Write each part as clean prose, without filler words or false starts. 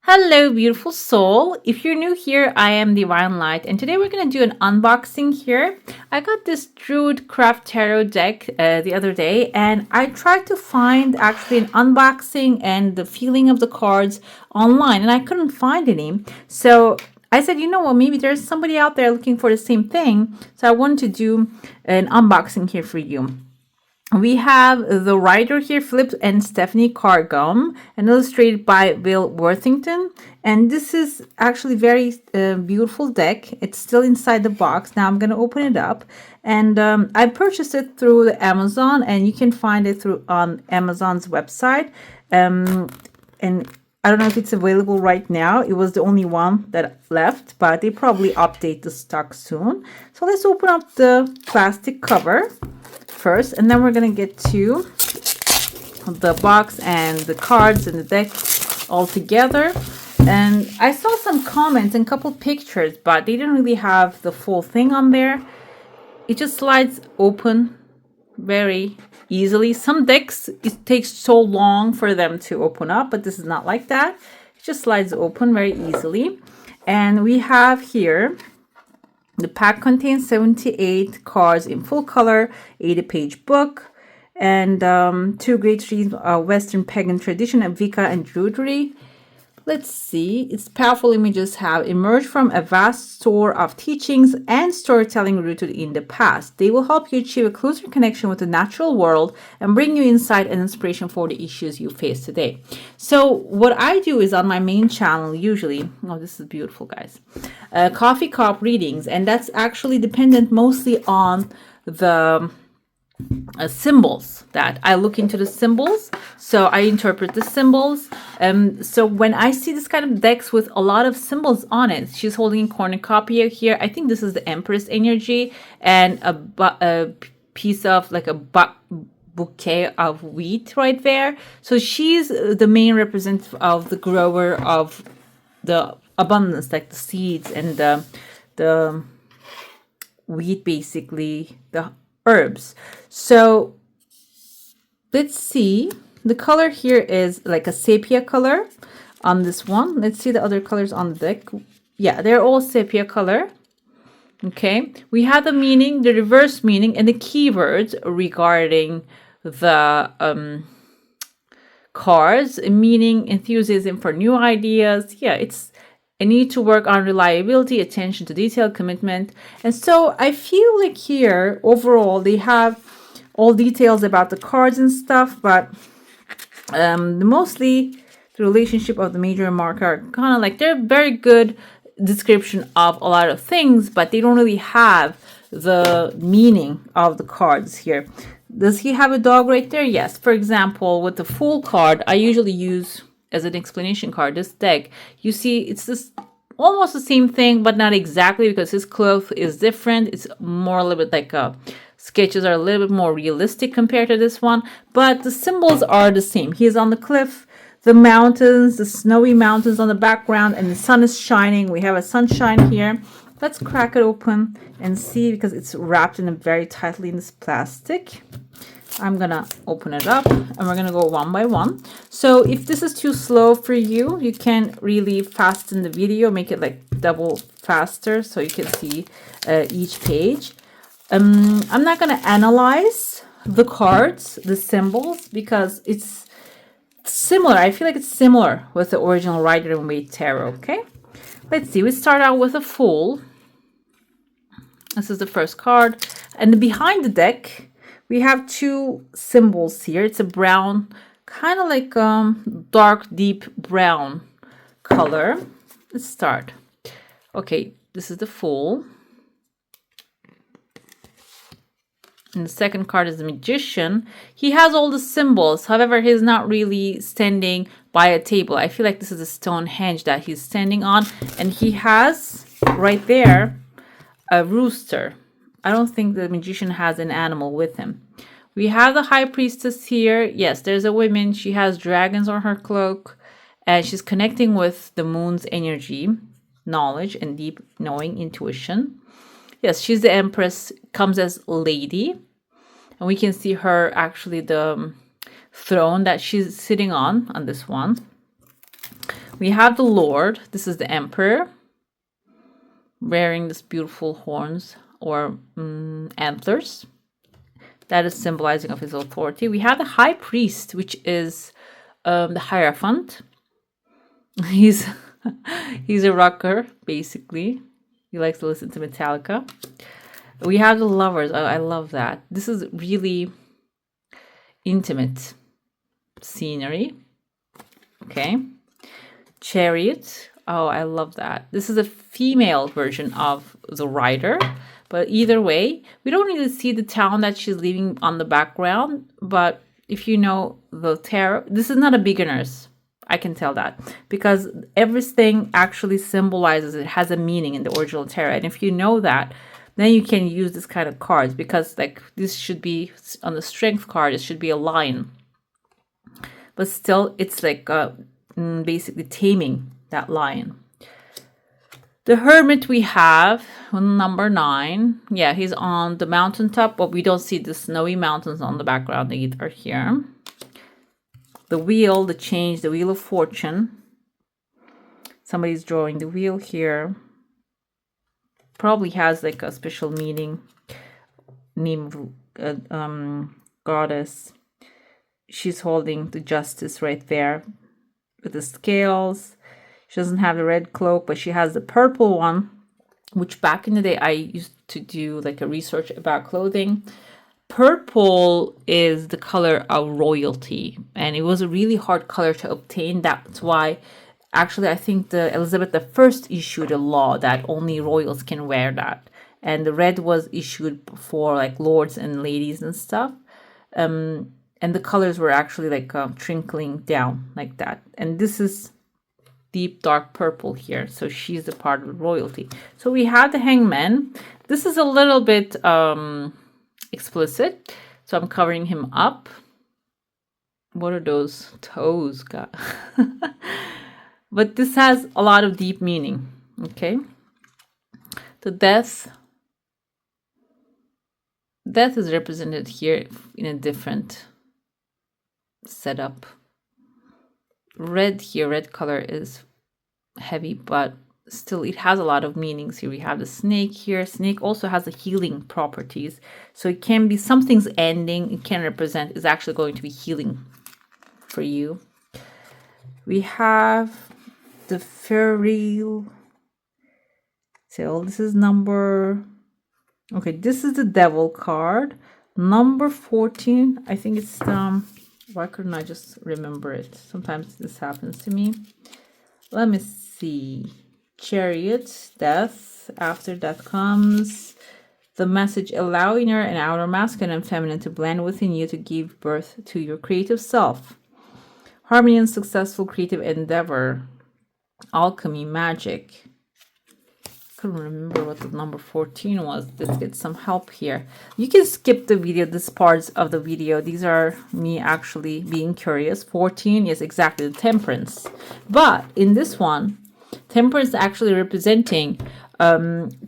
Hello, beautiful soul. If you're new here, I am Divine Light, and today we're going to do an unboxing here. I got this Druid Craft Tarot deck the other day, and I tried to find actually an unboxing and the feeling of the cards online, and I couldn't find any. So I said, you know what, maybe there's somebody out there looking for the same thing. So I wanted to do an unboxing here for you. We have the writer here, Philip and Stephanie Cargum, and illustrated by Will Worthington. And this is actually very beautiful deck. It's still inside the box. Now I'm going to open it up. And I purchased it through the Amazon, and you can find it through on Amazon's website. And I don't know if it's available right now. It was the only one that left, but they probably update the stock soon. So let's open up the plastic cover first, and then we're gonna get to the box and the cards and the deck all together. And I saw some comments and a couple pictures, but they didn't really have the full thing on there. It just slides open very easily. Some decks, it takes so long for them to open up, but this is not like that. It just slides open very easily. And we have here, the pack contains 78 cards in full color, 80-page book, and two great streams of Western pagan tradition of Wicca and Druidry. Let's see. Its powerful images have emerged from a vast store of teachings and storytelling rooted in the past. They will help you achieve a closer connection with the natural world and bring you insight and inspiration for the issues you face today. So what I do is on my main channel usually, oh, this is beautiful, guys, coffee cup readings, and that's actually dependent mostly on the symbols. That I look into the symbols, so I interpret the symbols. So when I see this kind of decks with a lot of symbols on it, she's holding a cornucopia here. I think this is the Empress energy, and a piece of like a bouquet of wheat right there. So she's the main representative of the grower of the abundance, like the seeds and the wheat, basically the herbs. So let's see. The color here is like a sepia color on this one. Let's see the other colors on the deck. Yeah, they're all sepia color. Okay. We have the meaning, the reverse meaning, and the keywords regarding the cards. Meaning, enthusiasm for new ideas. Yeah, it's a need to work on reliability, attention to detail, commitment. And so I feel like here, overall, they have all details about the cards and stuff, but mostly the relationship of the major and marker are kind of like, they're very good description of a lot of things, but they don't really have the meaning of the cards here. Does he have a dog right there? Yes. For example, with the Fool card, I usually use as an explanation card, this deck. You see, it's this almost the same thing, but not exactly, because his cloth is different. It's more a little bit like sketches are a little bit more realistic compared to this one, but the symbols are the same. He is on the cliff, the mountains, the snowy mountains on the background, and the sun is shining. We have a sunshine here. Let's crack it open and see, because it's wrapped in a very tightly in this plastic. I'm gonna open it up and we're gonna go one by one. So if this is too slow for you, you can really fasten the video, make it like double faster so you can see each page. I'm not gonna analyze the cards, the symbols, because it's similar. I feel like it's similar with the original Rider and Waite Tarot. Okay, let's see. We start out with a Fool. This is the first card, and behind the deck we have two symbols here. It's a brown, kind of like dark, deep brown color. Let's start. Okay, this is the Fool. And the second card is the Magician. He has all the symbols. However, he's not really standing by a table. I feel like this is a Stonehenge that he's standing on. And he has, right there, a rooster. I don't think the Magician has an animal with him. We have the High Priestess here. Yes, there's a woman. She has dragons on her cloak. And she's connecting with the moon's energy, knowledge, and deep knowing, intuition. Yes, she's the Empress, comes as lady. And we can see her, actually, the throne that she's sitting on this one. We have the Lord. This is the Emperor wearing this beautiful horns or antlers. That is symbolizing of his authority. We have the High Priest, which is the Hierophant. He's a rocker, basically. He likes to listen to Metallica. We have the Lovers. Oh, I love that. This is really intimate scenery. Okay. Chariot. Oh, I love that. This is a female version of the rider. But either way, we don't need to see the town that she's leaving on the background. But if you know the tarot, this is not a beginner's. I can tell that. Because everything actually symbolizes, it has a meaning in the original tarot. And if you know that, then you can use this kind of cards. Because like this should be, on the strength card, it should be a lion. But still, it's like basically taming that lion. The Hermit we have on number 9. Yeah, he's on the mountaintop, but we don't see the snowy mountains on the background either here. The Wheel, the Change, the Wheel of Fortune. Somebody's drawing the wheel here. Probably has like a special meaning. Name of goddess. She's holding the Justice right there with the scales. She doesn't have the red cloak, but she has the purple one, which back in the day I used to do like a research about clothing. Purple is the color of royalty, and it was a really hard color to obtain. That's why actually I think the Elizabeth I issued a law that only royals can wear that. And the red was issued for like lords and ladies and stuff. And the colors were actually like trickling down like that. And this is deep dark purple here, so she's a part of royalty. So we have the Hangman. This is a little bit explicit, so I'm covering him up. What are those toes got? But this has a lot of deep meaning. Okay, the death is represented here in a different setup. Red here, red color is heavy, but still it has a lot of meanings here. We have the snake here. Snake also has the healing properties. So it can be something's ending. It can represent is actually going to be healing for you. We have the feral. So this is number. Okay, this is the devil card. Number 14. I think it's why couldn't I just remember it? Sometimes this happens to me. Let me see. Chariot, death. After that comes the message, allow inner and outer masculine and feminine to blend within you to give birth to your creative self. Harmony and successful creative endeavor. Alchemy, magic. Couldn't remember what the number 14 was. Let's get some help here. You can skip the video, this parts of the video. These are me actually being curious. 14 is exactly the temperance. But in this one, temperance is actually representing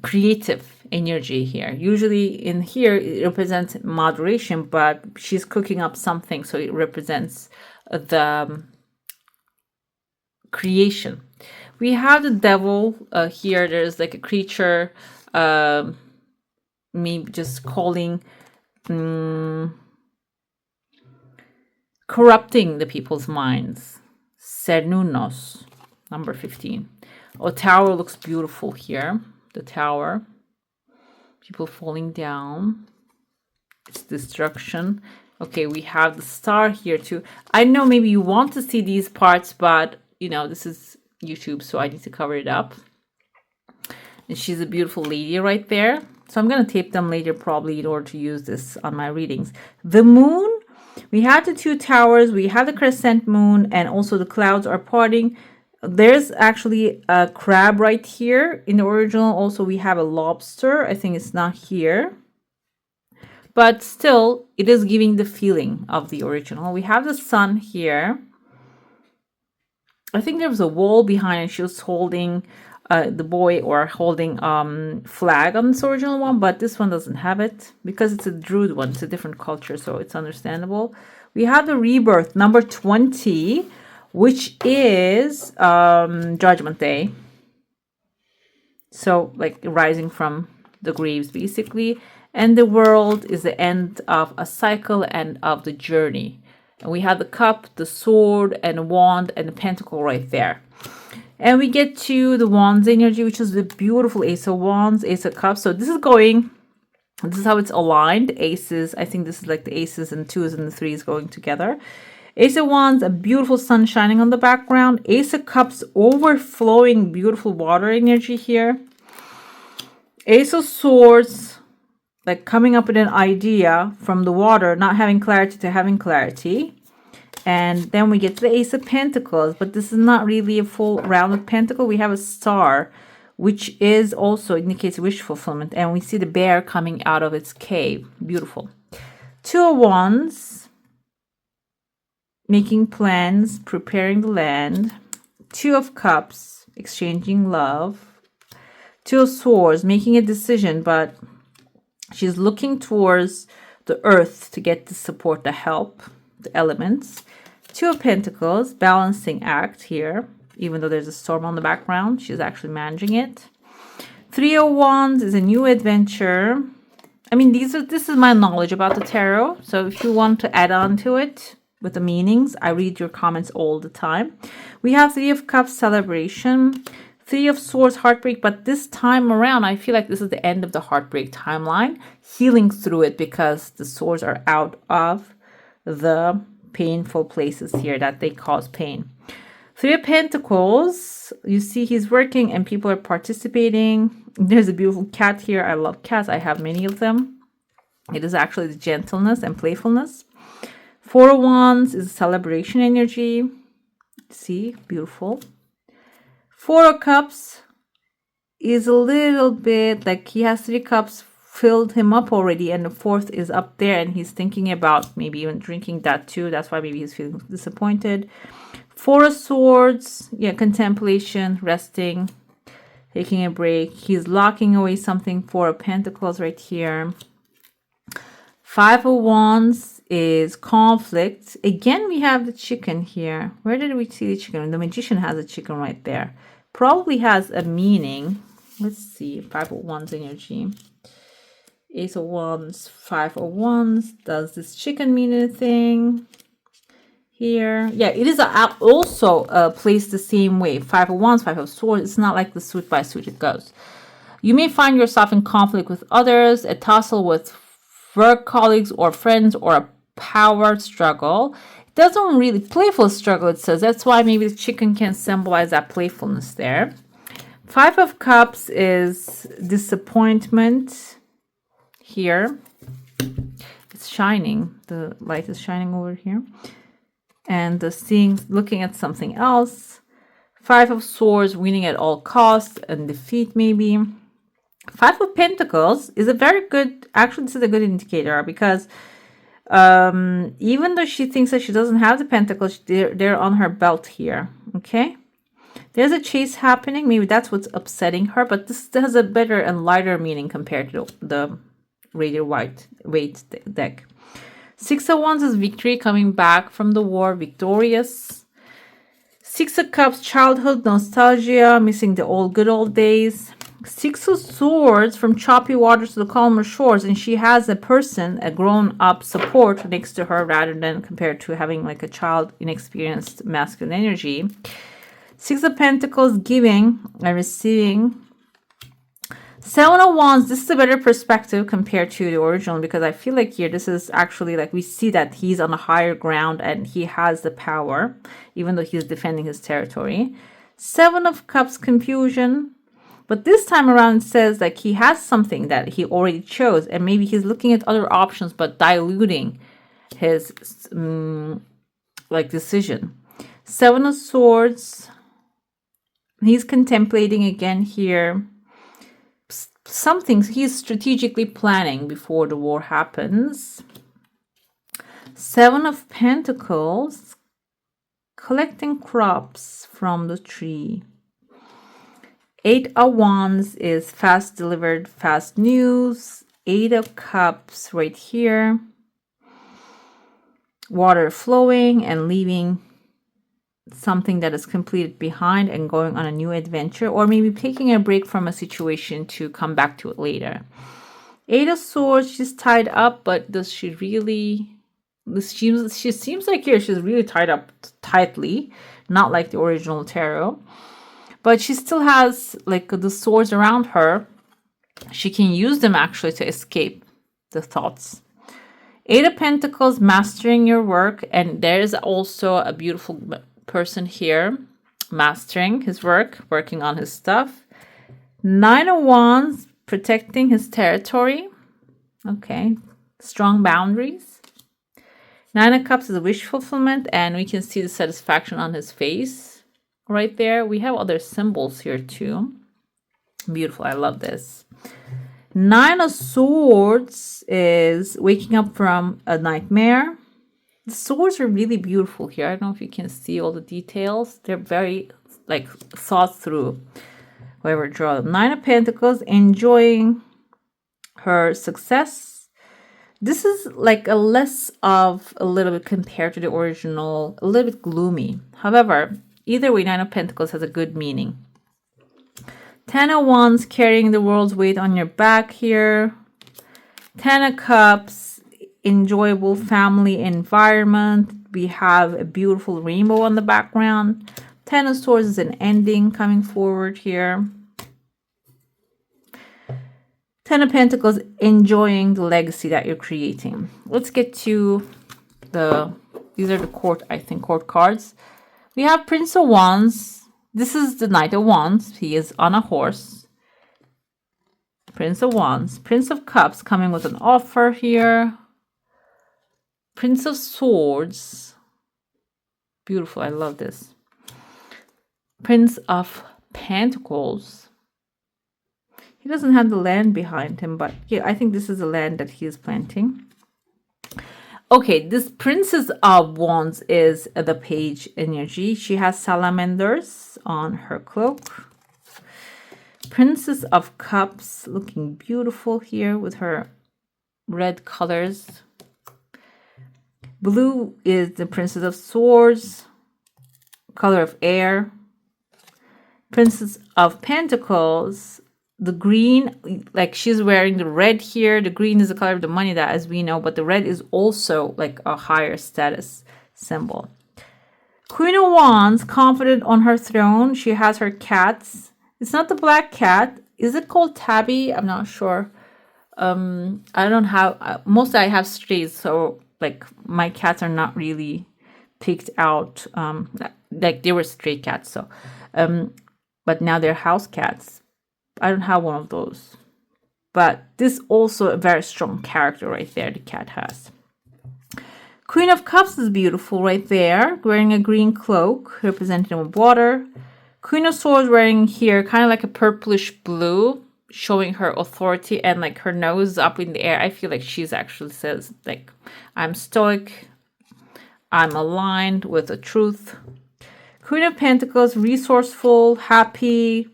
creative energy here. Usually in here, it represents moderation, but she's cooking up something. So it represents the creation. We have the devil here. There's like a creature, maybe just calling, corrupting the people's minds. Cernunos, number 15. Oh, tower looks beautiful here. The tower. People falling down. It's destruction. Okay, we have the star here too. I know maybe you want to see these parts, but you know, this is YouTube, so I need to cover it up. And she's a beautiful lady right there. So I'm going to tape them later probably in order to use this on my readings. The moon, we have the 2 towers, we have the crescent moon, and also the clouds are parting. There's actually a crab right here in the original. Also, we have a lobster. I think it's not here. But still, it is giving the feeling of the original. We have the sun here. I think there was a wall behind and she was holding the boy or holding flag on this original one, but this one doesn't have it because it's a Druid one. It's a different culture, so it's understandable. We have the rebirth, number 20. which is Judgment Day. So like rising from the graves basically. And the world is the end of a cycle and of the journey. And we have the cup, the sword, and the wand, and the pentacle right there. And we get to the wands energy, which is the beautiful ace of wands, ace of cups. So this is how it's aligned. Aces, I think this is like the aces and twos and the threes going together. Ace of wands, a beautiful sun shining on the background. Ace of cups, overflowing beautiful water energy here. Ace of swords, like coming up with an idea from the water, not having clarity to having clarity. And then we get to the ace of pentacles, but this is not really a full round of pentacle. We have a star, which is also indicates wish fulfillment. And we see the bear coming out of its cave. Beautiful. Two of wands, making plans, preparing the land. Two of cups, exchanging love. Two of swords, making a decision, but she's looking towards the earth to get the support, the help, the elements. Two of pentacles, balancing act here. Even though there's a storm on the background, she's actually managing it. Three of wands is a new adventure. I mean, this is my knowledge about the tarot. So if you want to add on to it with the meanings, I read your comments all the time. We have three of cups, celebration. Three of swords, heartbreak, but this time around, I feel like this is the end of the heartbreak timeline. Healing through it because the swords are out of the painful places here that they cause pain. Three of pentacles, you see he's working and people are participating. There's a beautiful cat here. I love cats. I have many of them. It is actually the gentleness and playfulness. Four of wands is celebration energy. See, beautiful. Four of cups is a little bit like he has three cups filled him up already, and the fourth is up there, and he's thinking about maybe even drinking that too. That's why maybe he's feeling disappointed. Four of swords, yeah, contemplation, resting, taking a break. He's locking away something. Four of pentacles right here. Five of wands is conflict. Again, we have the chicken here. Where did we see the chicken? The magician has a chicken right there. Probably has a meaning. Let's see. Five of wands energy. Ace of wands, five of wands. Does this chicken mean anything? Here. Yeah, it is also placed the same way. Five of wands, five of swords. It's not like the suit by suit it goes. You may find yourself in conflict with others, a tussle with work colleagues or friends, or a power struggle. It doesn't really playful struggle, it says. That's why maybe the chicken can symbolize that playfulness there. Five of cups is disappointment here. It's shining. The light is shining over here. And the seeing, looking at something else. Five of swords, winning at all costs and defeat maybe. Five of pentacles is a very good, actually this is a good indicator because even though she thinks that she doesn't have the pentacles, they're on her belt here, okay? There's a chase happening. Maybe that's what's upsetting her, but this has a better and lighter meaning compared to the Radiant Weight deck. Six of wands is victory, coming back from the war, victorious. Six of cups, childhood, nostalgia, missing the good old days. Six of swords, from choppy waters to the calmer shores, and she has a person, a grown-up support next to her rather than compared to having like a child, inexperienced masculine energy. Six of pentacles, giving and receiving. Seven of wands, this is a better perspective compared to the original because I feel like here this is actually like we see that he's on a higher ground and he has the power even though he's defending his territory. Seven of cups, confusion. But this time around it says like he has something that he already chose and maybe he's looking at other options but diluting his like decision. Seven of swords. He's contemplating again here. Something he's strategically planning before the war happens. Seven of pentacles. Collecting crops from the tree. Eight of wands is fast delivered, fast news. Eight of cups right here. Water flowing and leaving something that is completed behind and going on a new adventure, or maybe taking a break from a situation to come back to it later. Eight of Swords, she's tied up, but does she really? She seems like here she's really tied up tightly, not like the original tarot. But she still has like the swords around her. She can use them actually to escape the thoughts. Eight of Pentacles, mastering your work. And there's also a beautiful person here mastering his work, working on his stuff. Nine of Wands, protecting his territory. Okay, strong boundaries. Nine of Cups is a wish fulfillment, and we can see the satisfaction on his face right there. We have other symbols here too. Beautiful, I love this. Nine of Swords is waking up from a nightmare. The swords are really beautiful here. I don't know if you can see all the details. They're very like thought through. Whoever draw them. Nine of Pentacles, enjoying her success. This is like a less of a little bit compared to the original, a little bit gloomy. However, either way, Nine of Pentacles has a good meaning. Ten of Wands, carrying the world's weight on your back here. Ten of Cups, enjoyable family environment. We have a beautiful rainbow on the background. Ten of Swords is an ending coming forward here. Ten of Pentacles, enjoying the legacy that you're creating. Let's get to these are the court cards. We have Prince of Wands. This is the Knight of Wands. He is on a horse. Prince of Wands. Prince of Cups coming with an offer here. Prince of Swords. Beautiful. I love this. Prince of Pentacles. He doesn't have the land behind him, but yeah, I think this is the land that he is planting. Okay, this Princess of Wands is the page energy. She has salamanders on her cloak. Princess of Cups, looking beautiful here with her red colors. Blue is the Princess of Swords, color of air. Princess of Pentacles, the green, like she's wearing the red here. The green is the color of the money, that as we know, but the red is also like a higher status symbol. Queen of Wands, confident on her throne. She has her cats. It's not the black cat. Is it called Tabby? I'm not sure. I don't have, mostly I have strays, so like my cats are not really picked out. Like they were stray cats, so but now they're house cats. I don't have one of those. But this also a very strong character right there the cat has. Queen of Cups is beautiful right there, wearing a green cloak representing water. Queen of Swords wearing here kind of like a purplish blue, showing her authority, and like her nose up in the air. I feel like she's actually says like, I'm stoic, I'm aligned with the truth. Queen of Pentacles, resourceful, happy,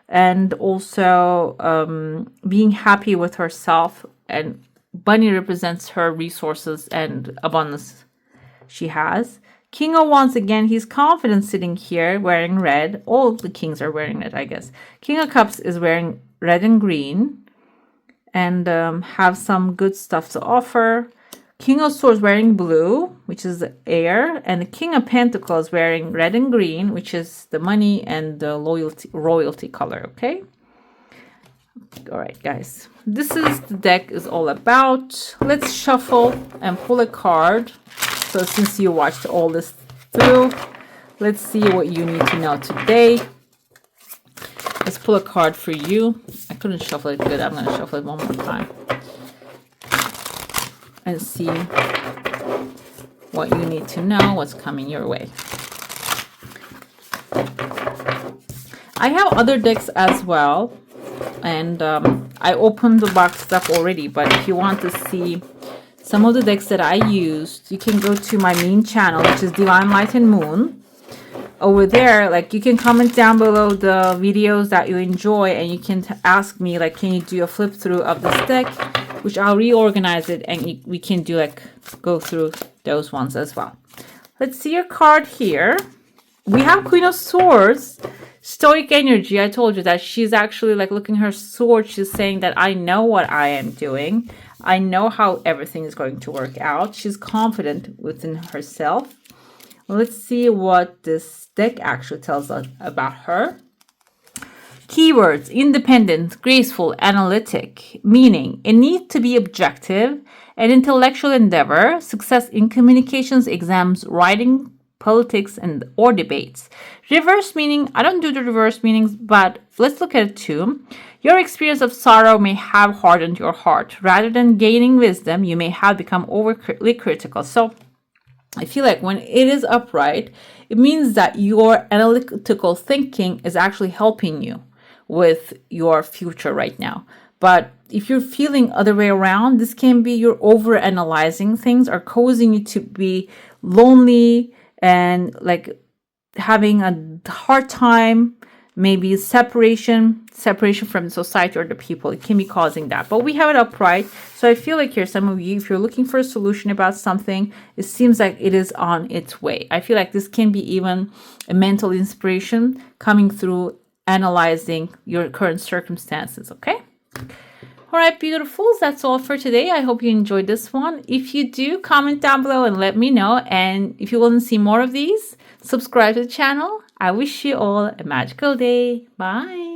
and also being happy with herself. And bunny represents her resources and abundance she has. King of Wands, again, he's confident sitting here wearing red. All the kings are wearing it, I guess. King of Cups is wearing red and green and have some good stuff to offer. King of Swords wearing blue, which is the air, and the King of Pentacles wearing red and green, which is the money and the royalty color, okay? All right, guys. This is the deck is all about. Let's shuffle and pull a card. So since you watched all this through, let's see what you need to know today. Let's pull a card for you. I couldn't shuffle it good. I'm going to shuffle it one more time and see what you need to know, what's coming your way. I have other decks as well, and I opened the box up already, but if you want to see some of the decks that I used, you can go to my main channel, which is Divine Light and Moon. Over there, like, you can comment down below the videos that you enjoy, and you can ask me, like, can you do a flip through of this deck, which I'll reorganize it, and we can do, like, go through those ones as well. Let's see your card here. we have Queen of Swords, stoic energy. I told you that she's actually like looking at her sword. She's saying that I know what I am doing. I know how everything is going to work out. She's confident within herself. Let's see what this deck actually tells us about her. Keywords: independent, graceful, analytic, meaning a need to be objective, an intellectual endeavor, success in communications, exams, writing, politics, and or debates. Reverse meaning, I don't do the reverse meanings, but let's look at it too. Your experience of sorrow may have hardened your heart. Rather than gaining wisdom, you may have become overly critical. So I feel like when it is upright, it means that your analytical thinking is actually helping you with your future right now. But if you're feeling other way around, this can be you're over analyzing things or causing you to be lonely and like having a hard time, maybe separation from society or the people. It can be causing that, but we have it upright. So I feel like here, some of you, if you're looking for a solution about something, it seems like it is on its way. I feel like this can be even a mental inspiration coming through analyzing your current circumstances. Okay. All right, beautifuls, that's all for today. I hope you enjoyed this one. If you do, comment down below and let me know. And if you want to see more of these, subscribe to the channel. I wish you all a magical day. Bye.